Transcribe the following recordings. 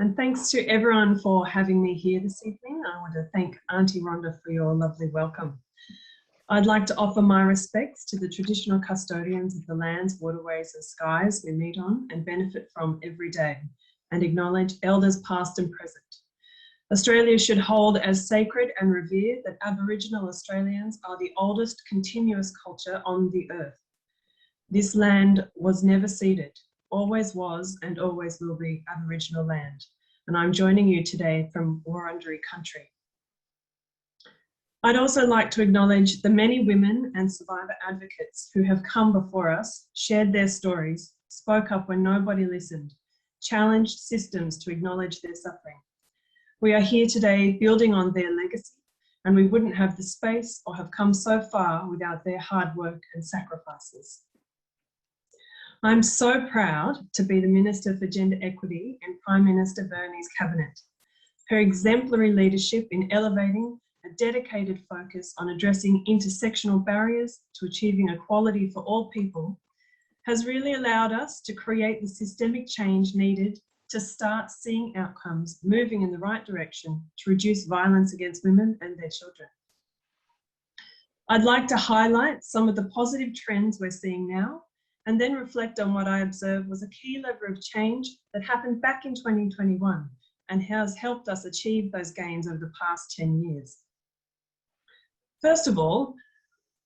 And thanks to everyone for having me here this evening. I want to thank Auntie Rhonda for your lovely welcome. I'd like to offer my respects to the traditional custodians of the lands, waterways and skies we meet on and benefit from every day, and acknowledge elders past and present. Australia should hold as sacred and revered that Aboriginal Australians are the oldest continuous culture on the earth. This land was never ceded, always was and always will be Aboriginal land. And I'm joining you today from Wurundjeri country. I'd also like to acknowledge the many women and survivor advocates who have come before us, shared their stories, spoke up when nobody listened, challenged systems to acknowledge their suffering. We are here today building on their legacy, and we wouldn't have the space or have come so far without their hard work and sacrifices. I'm so proud to be the Minister for Gender Equity in Prime Minister Bernie's cabinet. Her exemplary leadership in elevating a dedicated focus on addressing intersectional barriers to achieving equality for all people has really allowed us to create the systemic change needed to start seeing outcomes moving in the right direction to reduce violence against women and their children. I'd like to highlight some of the positive trends we're seeing now and then reflect on what I observed was a key lever of change that happened back in 2021 and has helped us achieve those gains over the past 10 years. First of all,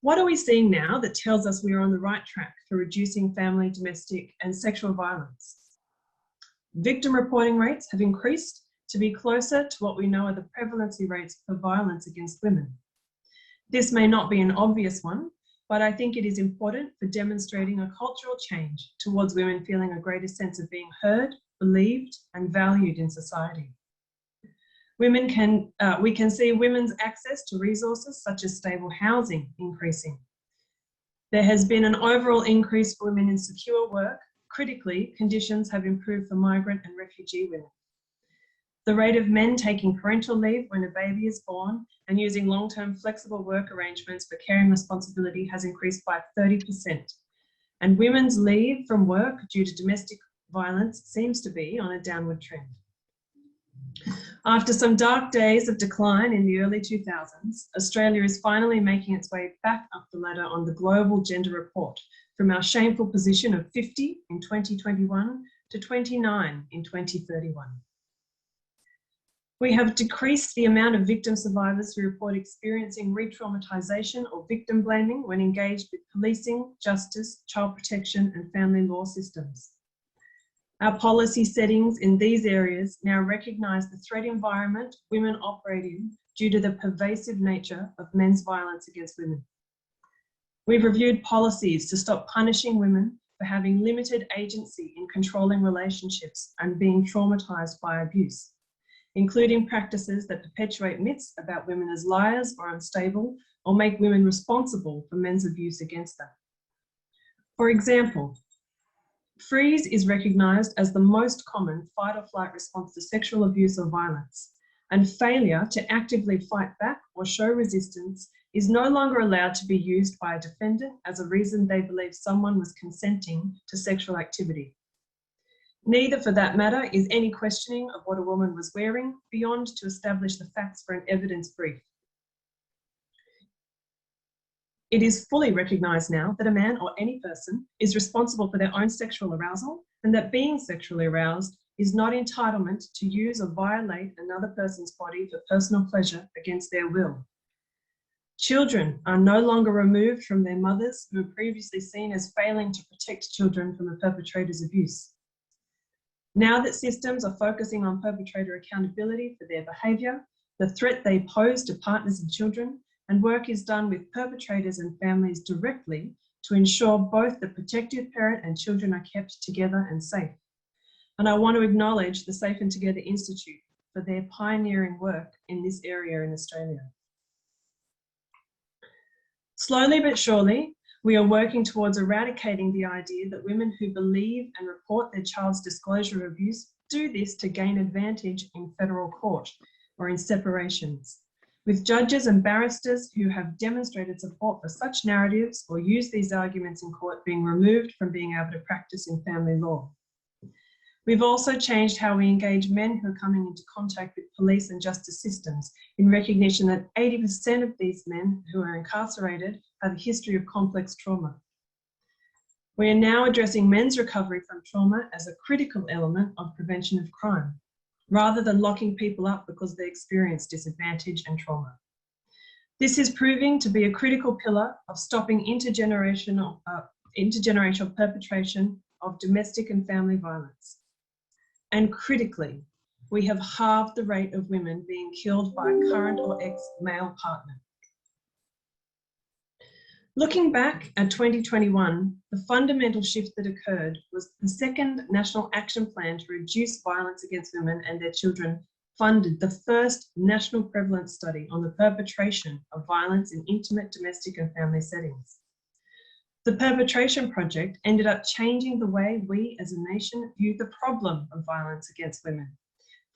what are we seeing now that tells us we are on the right track for reducing family, domestic and sexual violence? Victim reporting rates have increased to be closer to what we know are the prevalency rates for violence against women. This may not be an obvious one, but I think it is important for demonstrating a cultural change towards women feeling a greater sense of being heard, believed, and valued in society. We can see women's access to resources such as stable housing increasing. There has been an overall increase for women in secure work. Critically, conditions have improved for migrant and refugee women. The rate of men taking parental leave when a baby is born and using long-term flexible work arrangements for caring responsibility has increased by 30%. And women's leave from work due to domestic violence seems to be on a downward trend. After some dark days of decline in the early 2000s, Australia is finally making its way back up the ladder on the Global Gender Report from our shameful position of 50 in 2021 to 29 in 2031. We have decreased the amount of victim survivors who report experiencing re-traumatisation or victim blaming when engaged with policing, justice, child protection and family law systems. Our policy settings in these areas now recognise the threat environment women operate in due to the pervasive nature of men's violence against women. We've reviewed policies to stop punishing women for having limited agency in controlling relationships and being traumatised by abuse, including practices that perpetuate myths about women as liars or unstable or make women responsible for men's abuse against them. For example, freeze is recognised as the most common fight or flight response to sexual abuse or violence, and failure to actively fight back or show resistance is no longer allowed to be used by a defendant as a reason they believe someone was consenting to sexual activity. Neither, for that matter, is any questioning of what a woman was wearing beyond to establish the facts for an evidence brief. It is fully recognised now that a man or any person is responsible for their own sexual arousal and that being sexually aroused is not entitlement to use or violate another person's body for personal pleasure against their will. Children are no longer removed from their mothers who were previously seen as failing to protect children from a perpetrator's abuse. Now that systems are focusing on perpetrator accountability for their behaviour, the threat they pose to partners and children, and work is done with perpetrators and families directly to ensure both the protective parent and children are kept together and safe. And I want to acknowledge the Safe and Together Institute for their pioneering work in this area in Australia. Slowly but surely, we are working towards eradicating the idea that women who believe and report their child's disclosure of abuse do this to gain advantage in federal court or in separations, with judges and barristers who have demonstrated support for such narratives or use these arguments in court being removed from being able to practice in family law. We've also changed how we engage men who are coming into contact with police and justice systems in recognition that 80% of these men who are incarcerated have a history of complex trauma. We are now addressing men's recovery from trauma as a critical element of prevention of crime, rather than locking people up because they experience disadvantage and trauma. This is proving to be a critical pillar of stopping intergenerational perpetration of domestic and family violence. And critically, we have halved the rate of women being killed by a current or ex-male partner. Looking back at 2021, the fundamental shift that occurred was the second National Action Plan to reduce violence against women and their children funded the first national prevalence study on the perpetration of violence in intimate, domestic and family settings. The Perpetration Project ended up changing the way we as a nation view the problem of violence against women.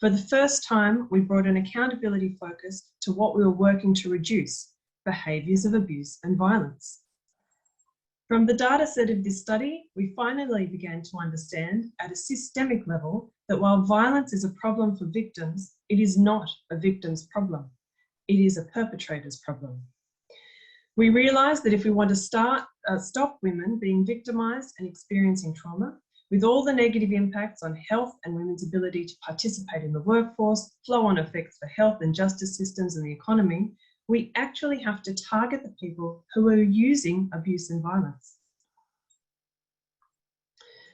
For the first time, we brought an accountability focus to what we were working to reduce: behaviours of abuse and violence. From the data set of this study, we finally began to understand at a systemic level that while violence is a problem for victims, it is not a victim's problem. It is a perpetrator's problem. We realised that if we want to stop women being victimised and experiencing trauma, with all the negative impacts on health and women's ability to participate in the workforce, flow-on effects for health and justice systems and the economy, we actually have to target the people who are using abuse and violence.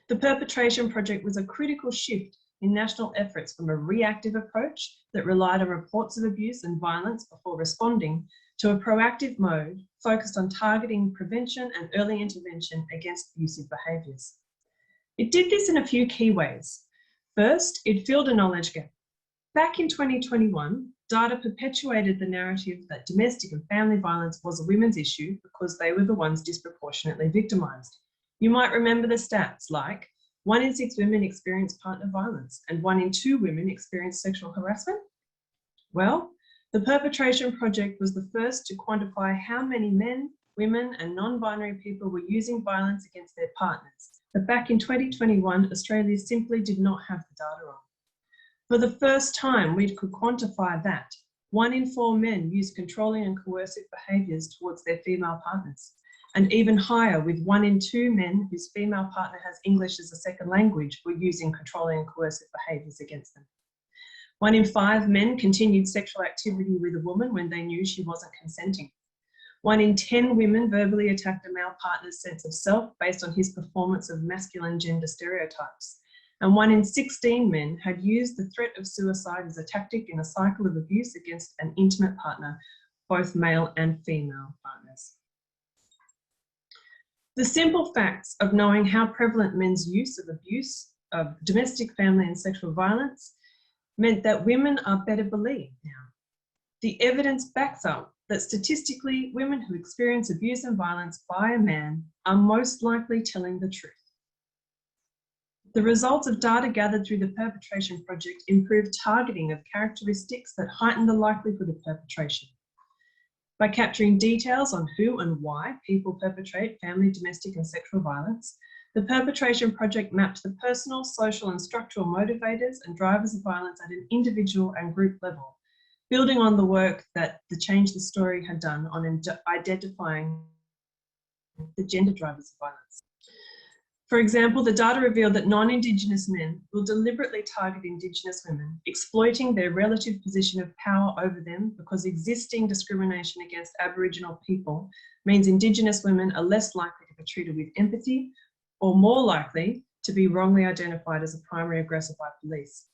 The Perpetration Project was a critical shift in national efforts from a reactive approach that relied on reports of abuse and violence before responding to a proactive mode focused on targeting prevention and early intervention against abusive behaviours. It did this in a few key ways. First, it filled a knowledge gap. Back in 2021, data perpetuated the narrative that domestic and family violence was a women's issue because they were the ones disproportionately victimised. You might remember the stats like 1 in 6 women experience partner violence and 1 in 2 women experience sexual harassment. Well, the Perpetration Project was the first to quantify how many men, women and non-binary people were using violence against their partners. But back in 2021, Australia simply did not have the data on. For the first time, we could quantify that 1 in 4 men use controlling and coercive behaviours towards their female partners, and even higher with 1 in 2 men whose female partner has English as a second language were using controlling and coercive behaviours against them. 1 in 5 men continued sexual activity with a woman when they knew she wasn't consenting. 1 in 10 women verbally attacked a male partner's sense of self based on his performance of masculine gender stereotypes. And 1 in 16 men had used the threat of suicide as a tactic in a cycle of abuse against an intimate partner, both male and female partners. The simple facts of knowing how prevalent men's use of abuse, of domestic, family and sexual violence meant that women are better believed now. The evidence backs up that statistically, women who experience abuse and violence by a man are most likely telling the truth. The results of data gathered through the Perpetration Project improved targeting of characteristics that heighten the likelihood of perpetration. By capturing details on who and why people perpetrate family, domestic and sexual violence, the Perpetration Project mapped the personal, social and structural motivators and drivers of violence at an individual and group level, building on the work that the Change the Story had done on identifying the gender drivers of violence. For example, the data revealed that non-Indigenous men will deliberately target Indigenous women, exploiting their relative position of power over them because existing discrimination against Aboriginal people means Indigenous women are less likely to be treated with empathy or more likely to be wrongly identified as a primary aggressor by police.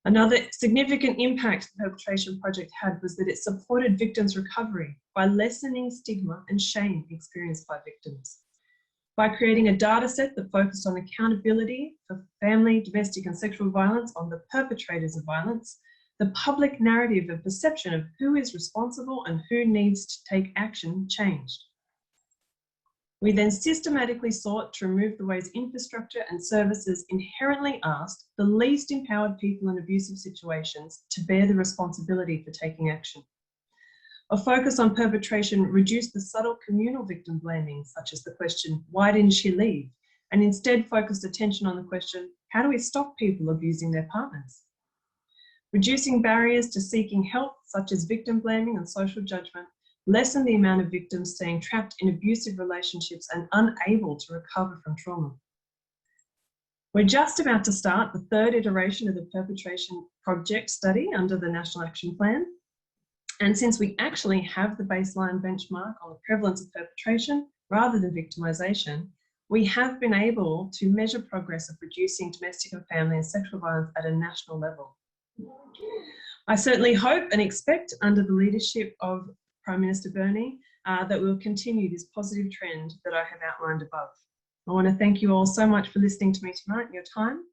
Another significant impact the Perpetration Project had was that it supported victims' recovery by lessening stigma and shame experienced by victims. By creating a data set that focused on accountability for family, domestic and sexual violence on the perpetrators of violence, the public narrative and perception of who is responsible and who needs to take action changed. We then systematically sought to remove the ways infrastructure and services inherently asked the least empowered people in abusive situations to bear the responsibility for taking action. A focus on perpetration reduced the subtle communal victim blaming, such as the question, why didn't she leave? and instead focused attention on the question, how do we stop people abusing their partners? Reducing barriers to seeking help, such as victim blaming and social judgment, lessen the amount of victims staying trapped in abusive relationships and unable to recover from trauma. We're just about to start the third iteration of the Perpetration Project study under the National Action Plan. And since we actually have the baseline benchmark on the prevalence of perpetration rather than victimisation, we have been able to measure progress of reducing domestic and family and sexual violence at a national level. I certainly hope and expect, under the leadership of Prime Minister Bernie, that we'll continue this positive trend that I have outlined above. I want to thank you all so much for listening to me tonight and your time.